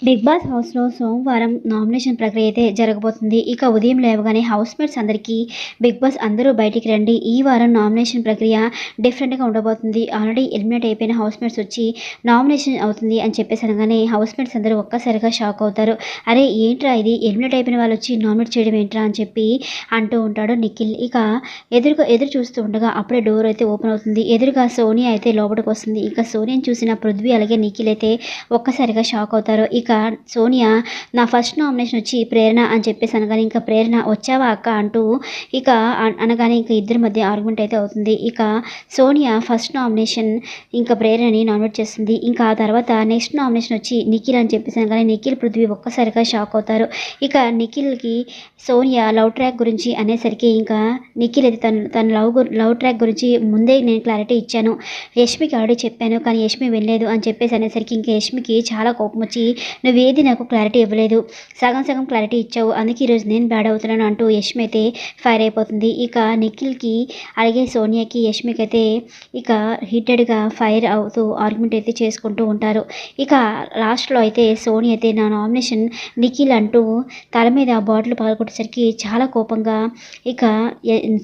Big boss హౌస్‌లో సోమవారం nomination ప్రక్రియ అయితే జరగబోతుంది. ఇక ఉదయం లేవగానే హౌస్‌మేట్స్ అందరికీ బిగ్ బాస్ అందరూ బయటికి రండి. ఈ వారం నామినేషన్ ప్రక్రియ డిఫరెంట్‌గా ఉండబోతుంది. ఆల్రెడీ ఎలిమినేట్ అయిపోయిన హౌస్‌మేట్స్ వచ్చి నామినేషన్ అవుతుంది అని చెప్పేసి అనగానే హౌస్‌మేట్స్ అందరూ ఒక్కసారిగా షాక్ అవుతారు. అరే! ఏంట్రా ఇది ఎలిమినేట్ అయిపోయిన వాళ్ళొచ్చి నామినేట్ చేయడం ఏంట్రా అని చెప్పి అంటూ ఉంటాడు నిఖిల్. ఇక ఎదురు చూస్తూ ఉండగా అప్పుడే డోర్ అయితే ఓపెన్ అవుతుంది. ఎదురుగా సోనియా అయితే లోపలికొస్తుంది. ఇక సోనియాని చూసిన పృథ్వీ అలాగే నిఖిల్ అయితే ఒక్కసారిగా షాక్ అవుతారు. ఇక సోనియా నా ఫస్ట్ నామినేషన్ వచ్చి ప్రేరణ అని చెప్పేసి అనగానే ఇంకా ప్రేరణ వచ్చావా అక్క అంటూ ఇక అనగానే ఇంకా ఇద్దరి మధ్య ఆర్గ్యుమెంట్ అయితే అవుతుంది. ఇక సోనియా ఫస్ట్ నామినేషన్ ఇంకా ప్రేరణని నామినేట్ చేస్తుంది. ఇంకా ఆ తర్వాత నెక్స్ట్ నామినేషన్ వచ్చి నిఖిల్ అని చెప్పేసి అనగానే నిఖిల్ పృథ్వీ ఒక్కసారిగా షాక్ అవుతారు. ఇక నిఖిల్కి సోనియా లవ్ ట్రాక్ గురించి అనేసరికి ఇంకా నిఖిల్ అయితే తన లవ్ ట్రాక్ గురించి ముందే నేను క్లారిటీ ఇచ్చాను. యష్మికి ఆల్రెడీ చెప్పాను కానీ యష్మి వెళ్ళలేదు అని చెప్పేసి అనేసరికి ఇంకా యష్మికి చాలా కోపం వచ్చి నువ్వేది నాకు క్లారిటీ ఇవ్వలేదు, సగం సగం క్లారిటీ ఇచ్చావు, అందుకే ఈరోజు నేను బ్యాడ్ అవుతున్నాను అంటూ యష్మి అయితే ఫైర్ అయిపోతుంది. ఇక నిఖిల్కి అలాగే సోనియాకి యష్మికి అయితే ఇక హీటెడ్గా ఫైర్ అవుతూ ఆర్గ్యుమెంట్ అయితే చేసుకుంటూ ఉంటారు. ఇక లాస్ట్లో అయితే సోనియా అయితే నా నామినేషన్ నిఖిల్ అంటూ తల మీద బాటిల్ పగలగొట్టేసరికి చాలా కోపంగా ఇక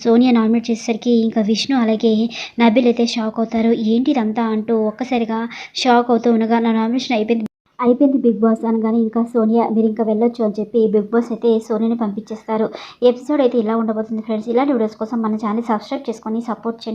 సోనియా నామినేట్ చేసేసరికి ఇంకా విష్ణు అలాగే నబిల్ అయితే షాక్ అవుతారు. ఏంటి ఇదంతా అంటూ ఒక్కసారిగా షాక్ అవుతూ ఉండగా నా నామినేషన్ అయిపోయింది బిగ్ బాస్ అనగానే ఇంకా సోనియా మీరు ఇంకా వెళ్ళొచ్చు అని చెప్పి బిగ్ బాస్ అయితే సోనియాని పంపించేస్తారు. ఎపిసోడ్ అయితే ఇలా ఉండబోతుంది ఫ్రెండ్స్. ఇలాంటి వీడియోస్ కోసం మన ఛానల్ సబ్స్క్రైబ్ చేసుకొని సపోర్ట్ చేయండి.